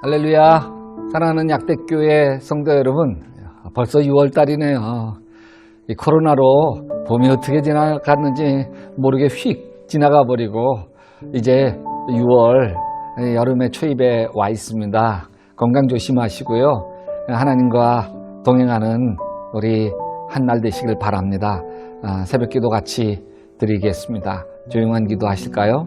할렐루야. 사랑하는 약대교회 성도 여러분, 벌써 6월달이네요. 이 코로나로 봄이 어떻게 지나갔는지 모르게 휙 지나가 버리고 이제 6월 여름의 초입에 와 있습니다. 건강 조심하시고요. 하나님과 동행하는 우리 한날 되시길 바랍니다. 새벽 기도 같이 드리겠습니다. 조용한 기도 하실까요?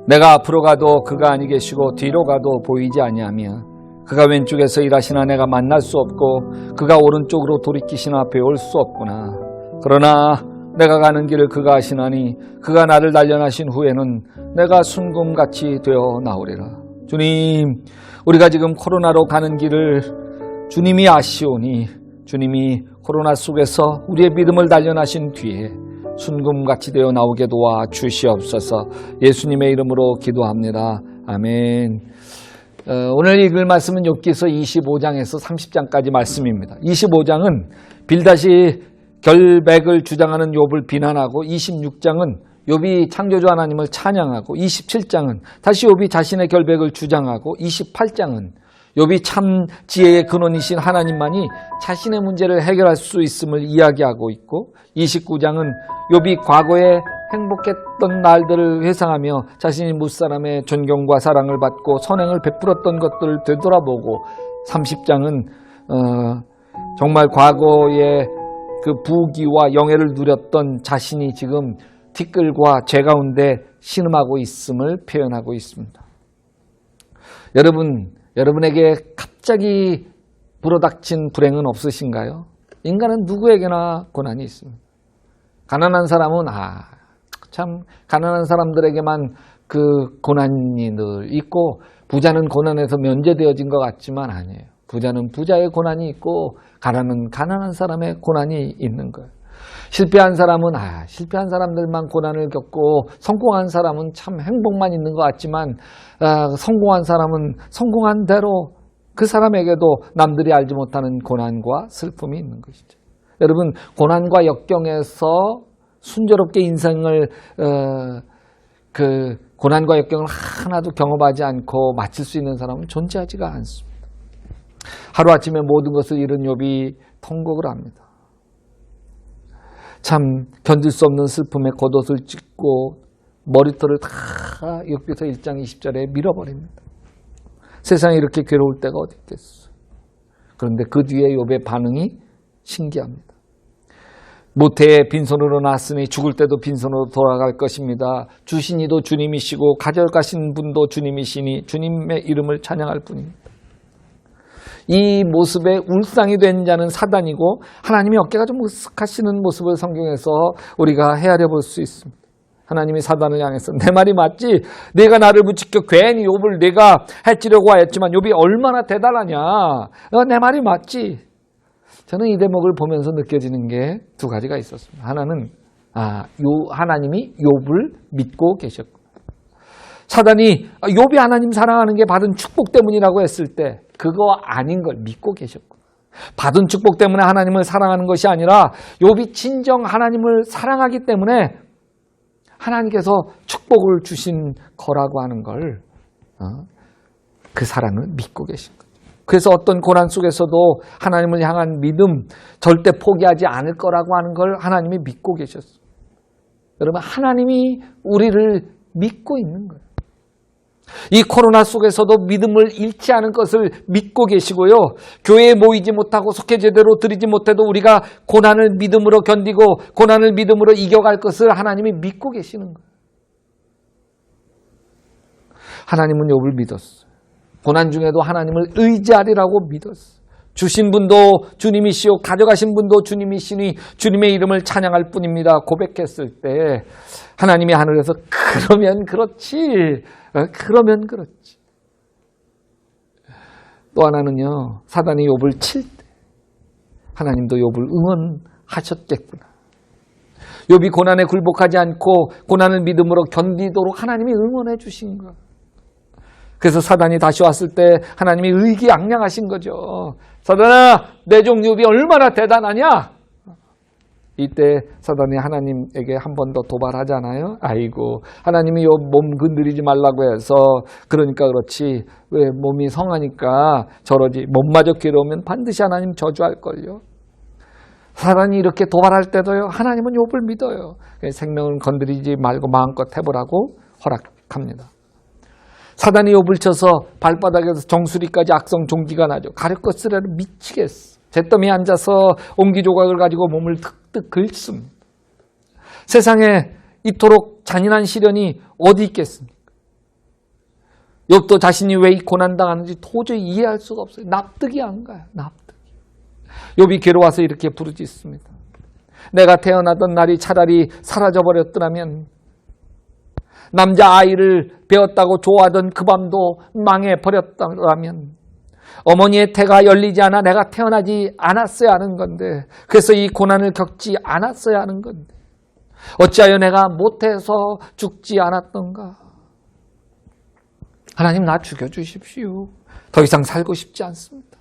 내가 앞으로 가도 그가 아니 계시고 뒤로 가도 보이지 아니하며 그가 왼쪽에서 일하시나 내가 만날 수 없고 그가 오른쪽으로 돌이키시나 배울 수 없구나. 그러나 내가 가는 길을 그가 아시나니 그가 나를 단련하신 후에는 내가 순금같이 되어 나오리라. 주님, 우리가 지금 코로나로 가는 길을 주님이 아시오니 주님이 코로나 속에서 우리의 믿음을 단련하신 뒤에 순금같이 되어 나오게 도와 주시옵소서. 예수님의 이름으로 기도합니다. 아멘. 오늘 읽을 말씀은 욥기서 25장에서 30장까지 말씀입니다. 25장은 빌닷이 결백을 주장하는 욥을 비난하고, 26장은 욥이 창조주 하나님을 찬양하고, 27장은 다시 욥이 자신의 결백을 주장하고, 28장은 욥이 참 지혜의 근원이신 하나님만이 자신의 문제를 해결할 수 있음을 이야기하고 있고, 29장은 욥이 과거에 행복했던 날들을 회상하며 자신이 무사람의 존경과 사랑을 받고 선행을 베풀었던 것들을 되돌아보고, 30장은 정말 과거에 그 부귀와 영예를 누렸던 자신이 지금 티끌과 죄 가운데 신음하고 있음을 표현하고 있습니다. 여러분에게 갑자기 불어닥친 불행은 없으신가요? 인간은 누구에게나 고난이 있습니다. 가난한 사람은 참 가난한 사람들에게만 그 고난이 늘 있고, 부자는 고난에서 면제되어진 것 같지만 아니에요. 부자는 부자의 고난이 있고 가난은 가난한 사람의 고난이 있는 거예요. 실패한 사람은 실패한 사람들만 고난을 겪고, 성공한 사람은 참 행복만 있는 것 같지만 성공한 사람은 성공한 대로 그 사람에게도 남들이 알지 못하는 고난과 슬픔이 있는 것이죠. 여러분, 고난과 역경에서 순조롭게 인생을 그 고난과 역경을 하나도 경험하지 않고 마칠 수 있는 사람은 존재하지가 않습니다. 하루아침에 모든 것을 잃은 욥이 통곡을 합니다. 참 견딜 수 없는 슬픔에 겉옷을 찢고 머리털을 다 욥기서 1장 20절에 밀어버립니다. 세상에 이렇게 괴로울 때가 어디 있겠어요. 그런데 그 뒤에 욥의 반응이 신기합니다. 모태에 빈손으로 났으니 죽을 때도 빈손으로 돌아갈 것입니다. 주신 이도 주님이시고 가져가신 분도 주님이시니 주님의 이름을 찬양할 뿐입니다. 이 모습에 울상이 된 자는 사단이고, 하나님이 어깨가 좀 으쓱하시는 모습을 성경에서 우리가 헤아려 볼 수 있습니다. 하나님이 사단을 향해서 내 말이 맞지? 네가 나를 부추겨 괜히 욥을 내가 해치려고 하였지만 욥이 얼마나 대단하냐? 내 말이 맞지? 저는 이 대목을 보면서 느껴지는 게 두 가지가 있었습니다. 하나는 하나님이 욥을 믿고 계셨고, 사단이 욥이 하나님 사랑하는 게 받은 축복 때문이라고 했을 때 그거 아닌 걸 믿고 계셨고, 받은 축복 때문에 하나님을 사랑하는 것이 아니라 욥이 진정 하나님을 사랑하기 때문에 하나님께서 축복을 주신 거라고 하는 걸 그 사랑을 믿고 계신 거예요. 그래서 어떤 고난 속에서도 하나님을 향한 믿음, 절대 포기하지 않을 거라고 하는 걸 하나님이 믿고 계셨어요. 여러분, 하나님이 우리를 믿고 있는 거예요. 이 코로나 속에서도 믿음을 잃지 않은 것을 믿고 계시고요. 교회에 모이지 못하고 속회 제대로 드리지 못해도 우리가 고난을 믿음으로 견디고 고난을 믿음으로 이겨갈 것을 하나님이 믿고 계시는 거예요. 하나님은 욥을 믿었어요. 고난 중에도 하나님을 의지하리라고 믿었어요. 주신 분도 주님이시오, 가져가신 분도 주님이시니 주님의 이름을 찬양할 뿐입니다. 고백했을 때 하나님이 하늘에서 그러면 그렇지, 그러면 그렇지. 또 하나는요, 사단이 욥을 칠 때 하나님도 욥을 응원하셨겠구나. 욥이 고난에 굴복하지 않고 고난을 믿음으로 견디도록 하나님이 응원해 주신 것. 그래서 사단이 다시 왔을 때 하나님이 의기양양하신 거죠. 사단아, 내 종 욥이 얼마나 대단하냐? 이때 사단이 하나님에게 한 번 더 도발하잖아요. 아이고, 하나님이 요 몸 건드리지 말라고 해서 그러니까 그렇지, 왜 몸이 성하니까 저러지, 몸마저 괴로우면 반드시 하나님 저주할걸요. 사단이 이렇게 도발할 때도요, 하나님은 욥을 믿어요. 생명을 건드리지 말고 마음껏 해보라고 허락합니다. 사단이 욥을 쳐서 발바닥에서 정수리까지 악성 종기가 나죠. 가렵고 쓰레로 미치겠어. 잿더미에 앉아서 옹기조각을 가지고 몸을 득득 긁습니다. 세상에 이토록 잔인한 시련이 어디 있겠습니까? 욥도 자신이 왜 이 고난당하는지 도저히 이해할 수가 없어요. 납득이 안 가요. 납득이. 욥이 괴로워서 이렇게 부르짖습니다. 내가 태어나던 날이 차라리 사라져버렸더라면, 남자아이를 배웠다고 좋아하던 그 밤도 망해버렸더라면, 어머니의 태가 열리지 않아 내가 태어나지 않았어야 하는 건데, 그래서 이 고난을 겪지 않았어야 하는 건데, 어찌하여 내가 못해서 죽지 않았던가. 하나님, 나 죽여주십시오. 더 이상 살고 싶지 않습니다.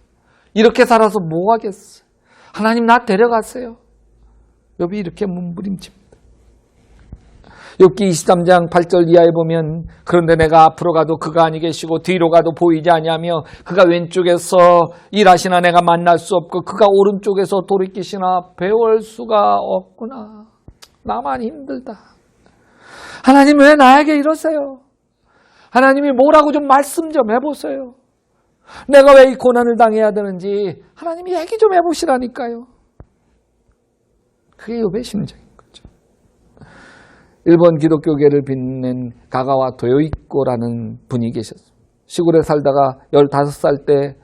이렇게 살아서 뭐 하겠어요. 하나님, 나 데려가세요. 욥이 이렇게 몸부림칩니다. 욥기 23장 8절 이하에 보면, 그런데 내가 앞으로 가도 그가 아니 계시고 뒤로 가도 보이지 아니하며 그가 왼쪽에서 일하시나 내가 만날 수 없고 그가 오른쪽에서 돌이키시나 배울 수가 없구나. 나만 힘들다. 하나님, 왜 나에게 이러세요? 하나님이 뭐라고 좀 말씀 좀 해보세요. 내가 왜 이 고난을 당해야 되는지 하나님이 얘기 좀 해보시라니까요. 그게 욥의 심정인 거죠. 일본 기독교계를 빛낸 가가와 도요이코라는 분이 계셨어요. 시골에 살다가 15살 때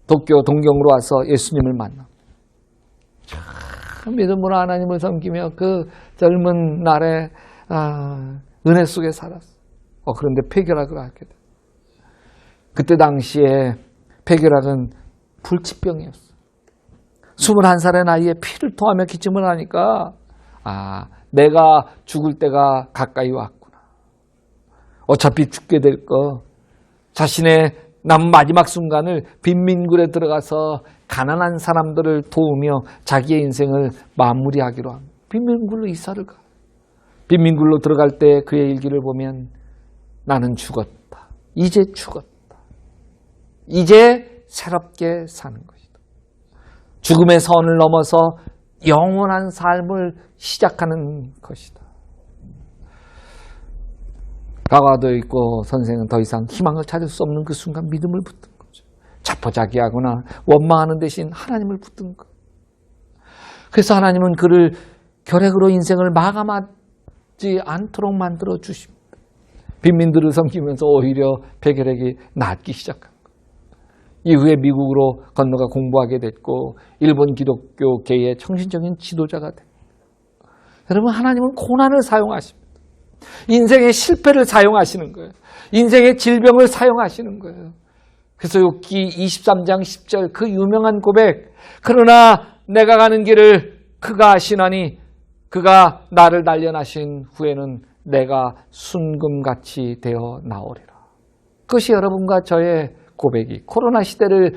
도쿄 동경으로 와서 예수님을 만나. 참 믿음으로 하나님을 섬기며 그 젊은 날에 은혜 속에 살았어. 그런데 폐결핵을 앓게 돼. 그때 당시에 폐결핵은 불치병이었어. 21살의 나이에 피를 토하며 기침을 하니까 내가 죽을 때가 가까이 왔구나. 어차피 죽게 될 거. 자신의 남은 마지막 순간을 빈민굴에 들어가서 가난한 사람들을 도우며 자기의 인생을 마무리하기로 합니다. 빈민굴로 이사를 가. 빈민굴로 들어갈 때 그의 일기를 보면 나는 죽었다. 이제 죽었다. 이제 새롭게 사는 것이다. 죽음의 선을 넘어서 영원한 삶을 시작하는 것이다. 가와도 있고 선생은 더 이상 희망을 찾을 수 없는 그 순간 믿음을 붙든 거죠. 자포자기하거나 원망하는 대신 하나님을 붙든 거. 그래서 하나님은 그를 결핵으로 인생을 마감하지 않도록 만들어 주십니다. 빈민들을 섬기면서 오히려 폐결핵이 낫기 시작한 거예요. 이후에 미국으로 건너가 공부하게 됐고 일본 기독교계의 정신적인 지도자가 됐고. 여러분, 하나님은 고난을 사용하십니다. 인생의 실패를 사용하시는 거예요. 인생의 질병을 사용하시는 거예요. 그래서 욥기 23장 10절 그 유명한 고백, 그러나 내가 가는 길을 그가 아시나니 그가 나를 단련하신 후에는 내가 순금같이 되어 나오리라. 그것이 여러분과 저의 고백이, 코로나 시대를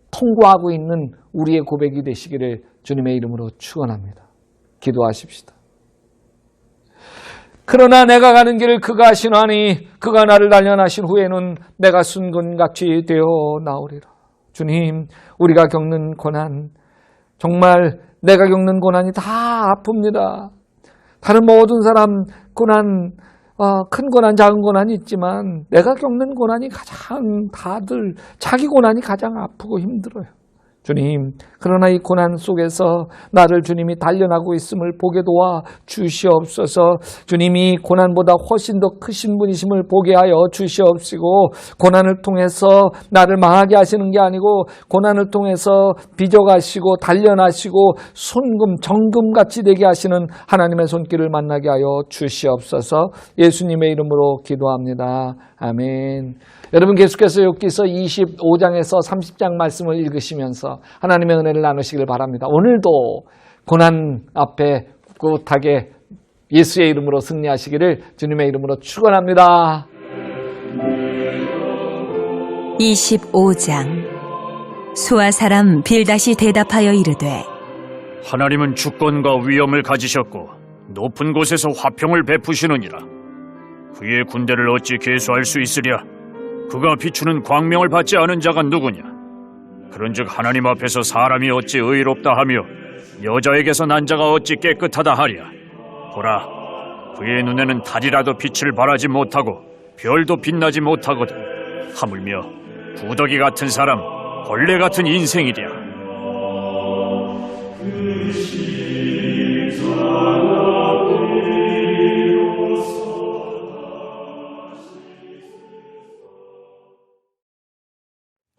통과하고 있는 우리의 고백이 되시기를 주님의 이름으로 축원합니다. 기도하십시다. 그러나 내가 가는 길을 그가 아시나니 그가 나를 단련하신 후에는 내가 순금같이 되어 나오리라. 주님, 우리가 겪는 고난, 정말 내가 겪는 고난이 다 아픕니다. 다른 모든 사람 고난, 큰 고난, 작은 고난이 있지만 내가 겪는 고난이 가장 다들 자기 고난이 가장 아프고 힘들어요. 주님, 그러나 이 고난 속에서 나를 주님이 단련하고 있음을 보게 도와 주시옵소서. 주님이 고난보다 훨씬 더 크신 분이심을 보게 하여 주시옵시고, 고난을 통해서 나를 망하게 하시는 게 아니고 고난을 통해서 빚어가시고 단련하시고 손금 정금같이 되게 하시는 하나님의 손길을 만나게 하여 주시옵소서. 예수님의 이름으로 기도합니다. 아멘. 여러분, 계속해서 욥기서 25장에서 30장 말씀을 읽으시면서 하나님의 은혜를 나누시길 바랍니다. 오늘도 고난 앞에 꿋꿋하게 예수의 이름으로 승리하시기를 주님의 이름으로 축원합니다. 25장. 수아 사람 빌닷이 대답하여 이르되 하나님은 주권과 위엄을 가지셨고 높은 곳에서 화평을 베푸시느니라. 그의 군대를 어찌 계수할 수 있으랴? 그가 비추는 광명을 받지 않은 자가 누구냐? 그런즉 하나님 앞에서 사람이 어찌 의롭다 하며 여자에게서 난 자가 어찌 깨끗하다 하랴? 보라, 그의 눈에는 달이라도 빛을 발하지 못하고 별도 빛나지 못하거든. 하물며 구더기 같은 사람, 벌레 같은 인생이랴.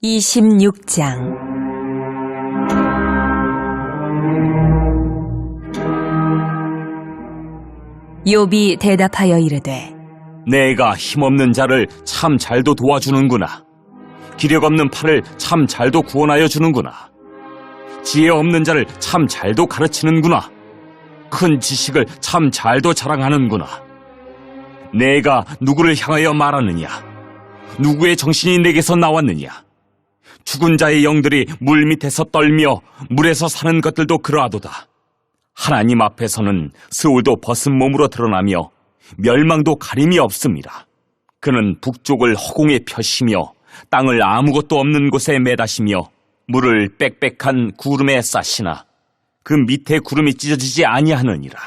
26장 욥이 대답하여 이르되 내가 힘없는 자를 참 잘도 도와주는구나. 기력 없는 팔을 참 잘도 구원하여 주는구나. 지혜 없는 자를 참 잘도 가르치는구나. 큰 지식을 참 잘도 자랑하는구나. 내가 누구를 향하여 말하느냐? 누구의 정신이 내게서 나왔느냐? 죽은 자의 영들이 물 밑에서 떨며 물에서 사는 것들도 그러하도다. 하나님 앞에서는 스올도 벗은 몸으로 드러나며 멸망도 가림이 없습니다. 그는 북쪽을 허공에 펴시며 땅을 아무것도 없는 곳에 매다시며 물을 빽빽한 구름에 싸시나 그 밑에 구름이 찢어지지 아니하느니라.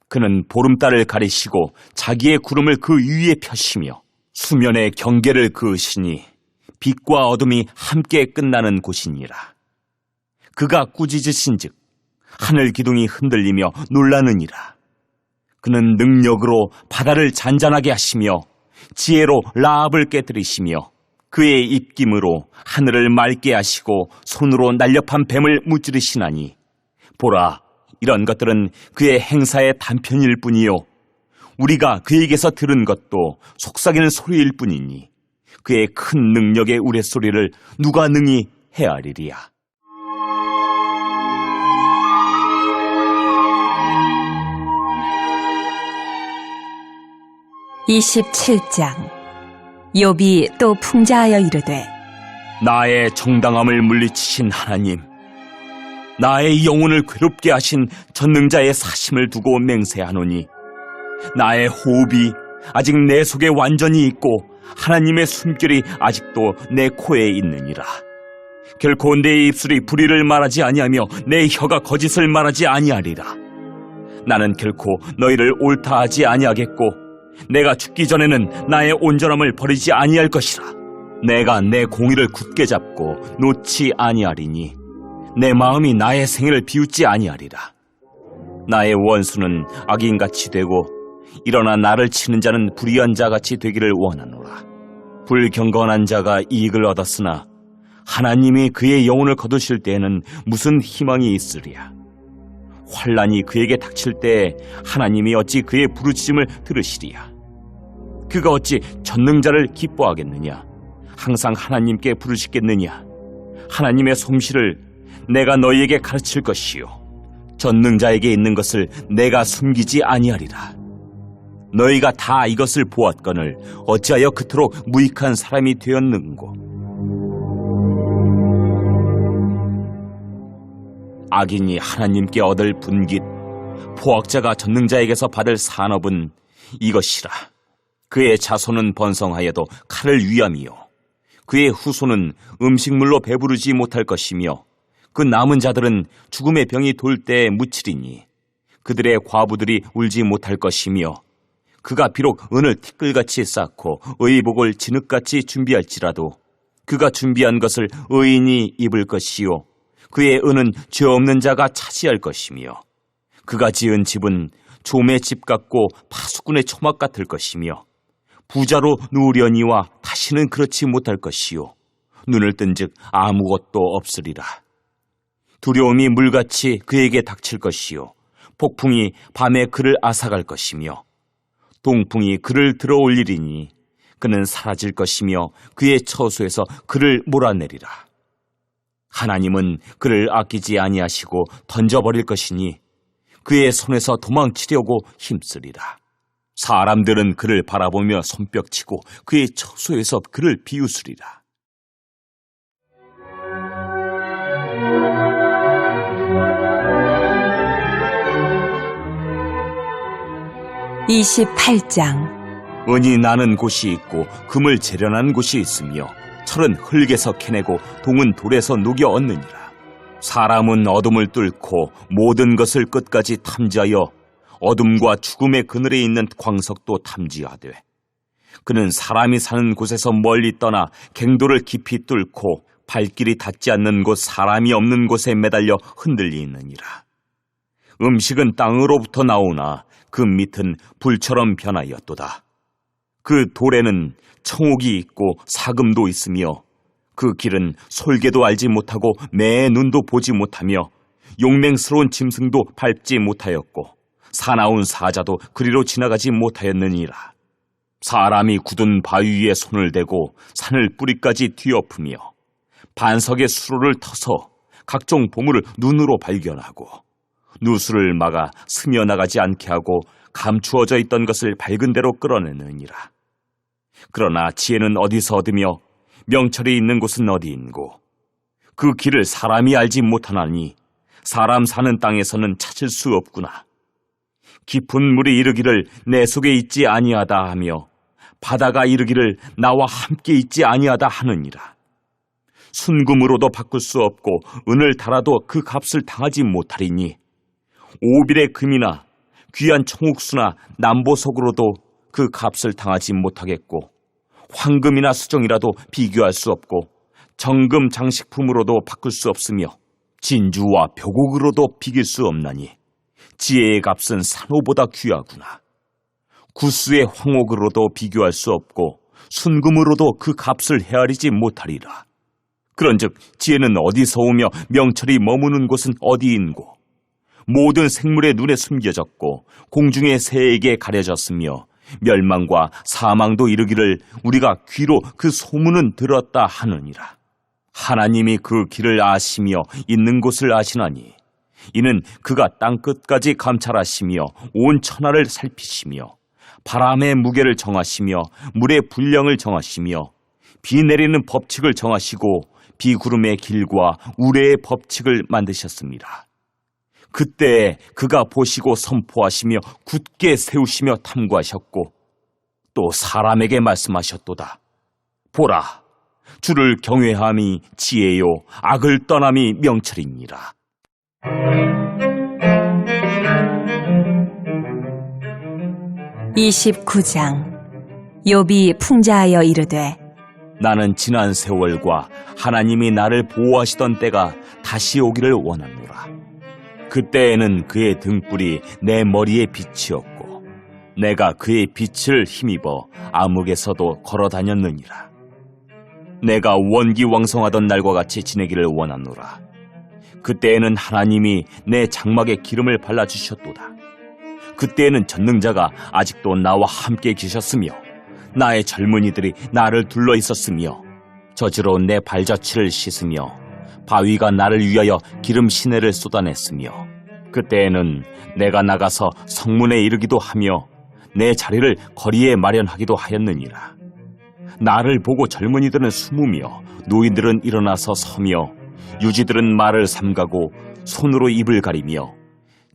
그는 보름달을 가리시고 자기의 구름을 그 위에 펴시며 수면의 경계를 그으시니 빛과 어둠이 함께 끝나는 곳이니라. 그가 꾸짖으신즉 하늘 기둥이 흔들리며 놀라느니라. 그는 능력으로 바다를 잔잔하게 하시며 지혜로 라합을 깨뜨리시며 그의 입김으로 하늘을 맑게 하시고 손으로 날렵한 뱀을 무찌르시나니 보라, 이런 것들은 그의 행사의 단편일 뿐이요 우리가 그에게서 들은 것도 속삭이는 소리일 뿐이니 그의 큰 능력의 우레소리를 누가 능히 헤아리리야. (27장) 욥이 또 풍자하여 이르되 나의 정당함을 물리치신 하나님, 나의 영혼을 괴롭게 하신 전능자의 사심을 두고 맹세하노니 나의 호흡이 아직 내 속에 완전히 있고 하나님의 숨결이 아직도 내 코에 있느니라. 결코 내 입술이 불의를 말하지 아니하며 내 혀가 거짓을 말하지 아니하리라. 나는 결코 너희를 옳다 하지 아니하겠고 내가 죽기 전에는 나의 온전함을 버리지 아니할 것이라. 내가 내 공의를 굳게 잡고 놓지 아니하리니 내 마음이 나의 생애를 비웃지 아니하리라. 나의 원수는 악인같이 되고 일어나 나를 치는 자는 불의한 자같이 되기를 원하노라. 불경건한 자가 이익을 얻었으나 하나님이 그의 영혼을 거두실 때에는 무슨 희망이 있으랴. 환난이 그에게 닥칠 때에 하나님이 어찌 그의 부르짖음을 들으시리야. 그가 어찌 전능자를 기뻐하겠느냐? 항상 하나님께 부르짖겠느냐? 하나님의 솜씨를 내가 너희에게 가르칠 것이요 전능자에게 있는 것을 내가 숨기지 아니하리라. 너희가 다 이것을 보았거늘 어찌하여 그토록 무익한 사람이 되었는고? 악인이 하나님께 얻을 분깃, 포악자가 전능자에게서 받을 산업은 이것이라. 그의 자손은 번성하여도 칼을 위함이요 그의 후손은 음식물로 배부르지 못할 것이며 그 남은 자들은 죽음의 병이 돌 때에 묻히리니 그들의 과부들이 울지 못할 것이며 그가 비록 은을 티끌같이 쌓고 의복을 진흙같이 준비할지라도 그가 준비한 것을 의인이 입을 것이요 그의 은은 죄 없는 자가 차지할 것이며 그가 지은 집은 좀의 집 같고 파수꾼의 초막 같을 것이며 부자로 누우려니와 다시는 그렇지 못할 것이요 눈을 뜬즉 아무것도 없으리라. 두려움이 물같이 그에게 닥칠 것이요 폭풍이 밤에 그를 앗아갈 것이며 동풍이 그를 들어올리리니 그는 사라질 것이며 그의 처소에서 그를 몰아내리라. 하나님은 그를 아끼지 아니하시고 던져버릴 것이니 그의 손에서 도망치려고 힘쓰리라. 사람들은 그를 바라보며 손뼉치고 그의 처소에서 그를 비웃으리라. 28장 은이 나는 곳이 있고 금을 재련한 곳이 있으며 철은 흙에서 캐내고 동은 돌에서 녹여 얻느니라. 사람은 어둠을 뚫고 모든 것을 끝까지 탐지하여 어둠과 죽음의 그늘에 있는 광석도 탐지하되 그는 사람이 사는 곳에서 멀리 떠나 갱도를 깊이 뚫고 발길이 닿지 않는 곳 사람이 없는 곳에 매달려 흔들리느니라. 음식은 땅으로부터 나오나 그 밑은 불처럼 변하였도다. 그 돌에는 청옥이 있고 사금도 있으며 그 길은 솔개도 알지 못하고 매의 눈도 보지 못하며 용맹스러운 짐승도 밟지 못하였고 사나운 사자도 그리로 지나가지 못하였느니라. 사람이 굳은 바위 위에 손을 대고 산을 뿌리까지 뒤엎으며 반석의 수로를 터서 각종 보물을 눈으로 발견하고 누수를 막아 스며나가지 않게 하고 감추어져 있던 것을 밝은 대로 끌어내느니라. 그러나 지혜는 어디서 얻으며 명철이 있는 곳은 어디인고 그 길을 사람이 알지 못하나니 사람 사는 땅에서는 찾을 수 없구나. 깊은 물이 이르기를 내 속에 있지 아니하다 하며 바다가 이르기를 나와 함께 있지 아니하다 하느니라. 순금으로도 바꿀 수 없고 은을 달아도 그 값을 당하지 못하리니 오빌의 금이나 귀한 청옥수나 남보석으로도 그 값을 당하지 못하겠고 황금이나 수정이라도 비교할 수 없고 정금 장식품으로도 바꿀 수 없으며 진주와 벽옥으로도 비길 수 없나니 지혜의 값은 산호보다 귀하구나. 구스의 황옥으로도 비교할 수 없고 순금으로도 그 값을 헤아리지 못하리라. 그런즉 지혜는 어디서 오며 명철이 머무는 곳은 어디인고 모든 생물의 눈에 숨겨졌고 공중의 새에게 가려졌으며 멸망과 사망도 이르기를 우리가 귀로 그 소문은 들었다 하느니라. 하나님이 그 길을 아시며 있는 곳을 아시나니 이는 그가 땅끝까지 감찰하시며 온 천하를 살피시며 바람의 무게를 정하시며 물의 분량을 정하시며 비 내리는 법칙을 정하시고 비구름의 길과 우레의 법칙을 만드셨습니다. 그때 그가 보시고 선포하시며 굳게 세우시며 탐구하셨고 또 사람에게 말씀하셨도다. 보라, 주를 경외함이 지혜요 악을 떠남이 명철이니라. (29장) 욥이 풍자하여 이르되 나는 지난 세월과 하나님이 나를 보호하시던 때가 다시 오기를 원하노라. 그때에는 그의 등불이 내 머리에 빛이었고 내가 그의 빛을 힘입어 암흑에서도 걸어 다녔느니라. 내가 원기왕성하던 날과 같이 지내기를 원하노라. 그때에는 하나님이 내 장막에 기름을 발라주셨도다. 그때에는 전능자가 아직도 나와 함께 계셨으며 나의 젊은이들이 나를 둘러 있었으며 젖으로 내 발자취를 씻으며 바위가 나를 위하여 기름 시내를 쏟아냈으며 그때에는 내가 나가서 성문에 이르기도 하며 내 자리를 거리에 마련하기도 하였느니라. 나를 보고 젊은이들은 숨으며 노인들은 일어나서 서며 유지들은 말을 삼가고 손으로 입을 가리며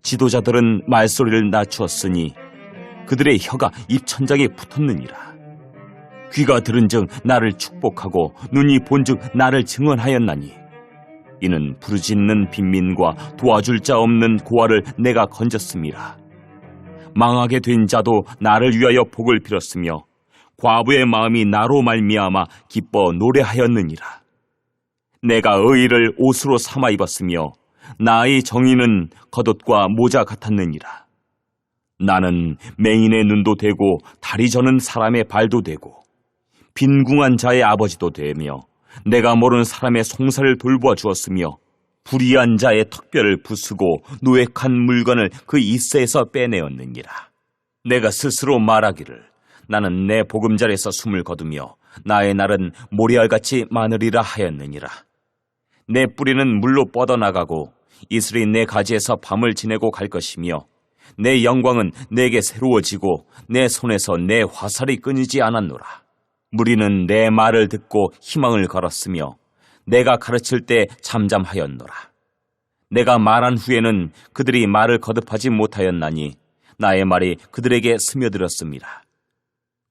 지도자들은 말소리를 낮추었으니 그들의 혀가 입천장에 붙었느니라. 귀가 들은즉 나를 축복하고 눈이 본즉 나를 증언하였나니 이는 부르짖는 빈민과 도와줄 자 없는 고아를 내가 건졌음이라. 망하게 된 자도 나를 위하여 복을 빌었으며 과부의 마음이 나로 말미암아 기뻐 노래하였느니라. 내가 의의를 옷으로 삼아 입었으며 나의 정의는 겉옷과 모자 같았느니라. 나는 맹인의 눈도 되고 다리 저는 사람의 발도 되고 빈궁한 자의 아버지도 되며 내가 모르는 사람의 송사를 돌보아 주었으며 불의한 자의 턱뼈를 부수고 노획한 물건을 그 이새에서 빼내었느니라. 내가 스스로 말하기를 나는 내 보금자리에서 숨을 거두며 나의 날은 모래알같이 많으리라 하였느니라. 내 뿌리는 물로 뻗어나가고 이슬이 내 가지에서 밤을 지내고 갈 것이며 내 영광은 내게 새로워지고 내 손에서 내 화살이 끊이지 않았노라. 무리는 내 말을 듣고 희망을 걸었으며 내가 가르칠 때 잠잠하였노라. 내가 말한 후에는 그들이 말을 거듭하지 못하였나니 나의 말이 그들에게 스며들었습니다.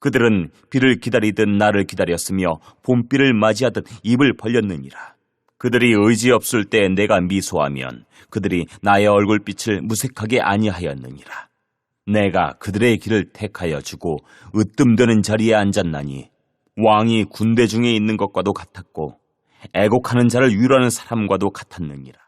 그들은 비를 기다리듯 나를 기다렸으며 봄비를 맞이하듯 입을 벌렸느니라. 그들이 의지없을 때 내가 미소하면 그들이 나의 얼굴빛을 무색하게 아니하였느니라. 내가 그들의 길을 택하여 주고 으뜸되는 자리에 앉았나니 왕이 군대 중에 있는 것과도 같았고 애곡하는 자를 위로하는 사람과도 같았느니라.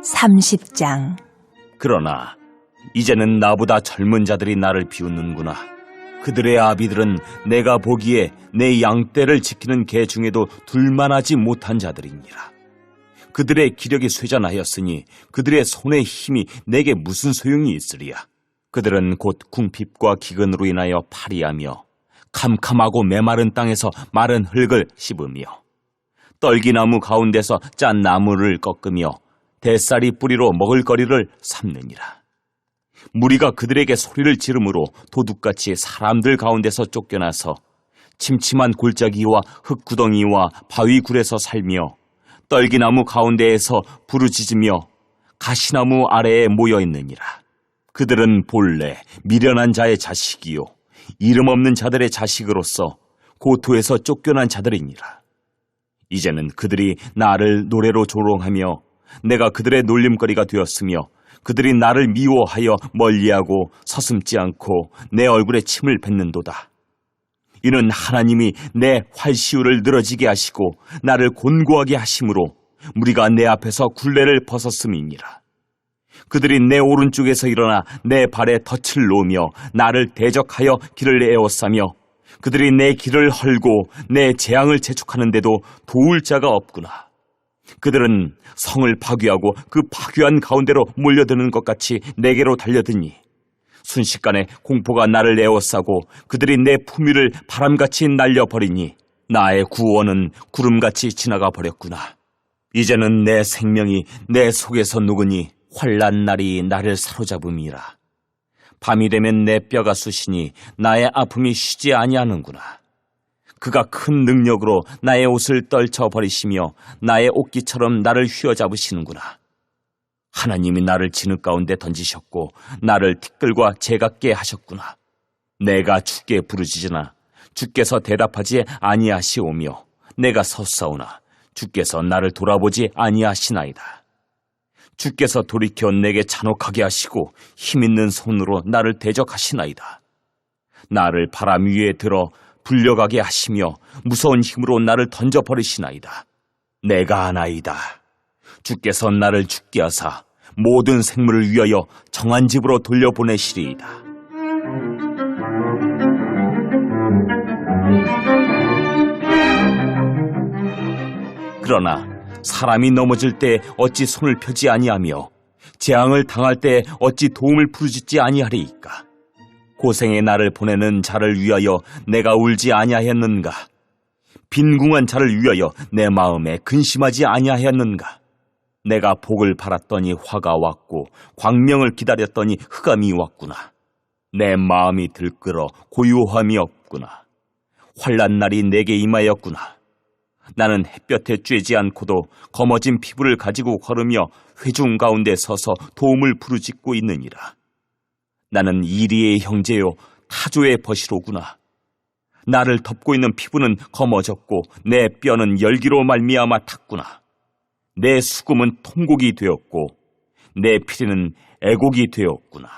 (30장) 그러나 이제는 나보다 젊은 자들이 나를 비웃는구나. 그들의 아비들은 내가 보기에 내 양떼를 지키는 개 중에도 둘만하지 못한 자들이니라. 그들의 기력이 쇠잔하였으니 그들의 손의 힘이 내게 무슨 소용이 있으리야. 그들은 곧 궁핍과 기근으로 인하여 파리하며 캄캄하고 메마른 땅에서 마른 흙을 씹으며 떨기나무 가운데서 짠 나무를 꺾으며 대쌀이 뿌리로 먹을거리를 삼느니라. 무리가 그들에게 소리를 지르므로 도둑같이 사람들 가운데서 쫓겨나서 침침한 골짜기와 흙구덩이와 바위굴에서 살며 떨기나무 가운데에서 부르짖으며 가시나무 아래에 모여 있느니라. 그들은 본래 미련한 자의 자식이요 이름 없는 자들의 자식으로서 고토에서 쫓겨난 자들이니라. 이제는 그들이 나를 노래로 조롱하며 내가 그들의 놀림거리가 되었으며 그들이 나를 미워하여 멀리하고 서슴지 않고 내 얼굴에 침을 뱉는도다. 이는 하나님이 내 활시울을 늘어지게 하시고 나를 곤고하게 하심으로 무리가 내 앞에서 굴레를 벗었음이니라. 그들이 내 오른쪽에서 일어나 내 발에 덫을 놓으며 나를 대적하여 길을 에워싸며 그들이 내 길을 헐고 내 재앙을 재촉하는데도 도울 자가 없구나. 그들은 성을 파괴하고 그 파괴한 가운데로 몰려드는 것 같이 내게로 달려드니 순식간에 공포가 나를 에워싸고 그들이 내 품위를 바람같이 날려버리니 나의 구원은 구름같이 지나가 버렸구나. 이제는 내 생명이 내 속에서 녹으니 환난 날이 나를 사로잡음이라. 밤이 되면 내 뼈가 쑤시니 나의 아픔이 쉬지 아니하는구나. 그가 큰 능력으로 나의 옷을 떨쳐버리시며 나의 옷깃처럼 나를 휘어잡으시는구나. 하나님이 나를 진흙 가운데 던지셨고 나를 티끌과 재같게 하셨구나. 내가 주께 부르짖으나 주께서 대답하지 아니하시오며 내가 섰사오나 주께서 나를 돌아보지 아니하시나이다. 주께서 돌이켜 내게 잔혹하게 하시고 힘있는 손으로 나를 대적하시나이다. 나를 바람 위에 들어 불려가게 하시며 무서운 힘으로 나를 던져버리시나이다. 내가 아나이다. 주께서 나를 죽게 하사 모든 생물을 위하여 정한 집으로 돌려보내시리이다. 그러나 사람이 넘어질 때 어찌 손을 펴지 아니하며 재앙을 당할 때 어찌 도움을 부르짖지 아니하리이까. 고생의 나를 보내는 자를 위하여 내가 울지 아니하였는가? 빈궁한 자를 위하여 내 마음에 근심하지 아니하였는가? 내가 복을 바랐더니 화가 왔고 광명을 기다렸더니 흑암이 왔구나. 내 마음이 들끓어 고요함이 없구나. 환난 날이 내게 임하였구나. 나는 햇볕에 쬐지 않고도 검어진 피부를 가지고 걸으며 회중 가운데 서서 도움을 부르짖고 있느니라. 나는 이리의 형제요 타조의 벗이로구나. 나를 덮고 있는 피부는 검어졌고 내 뼈는 열기로 말미암아 탔구나. 내 수금은 통곡이 되었고 내 피리는 애곡이 되었구나.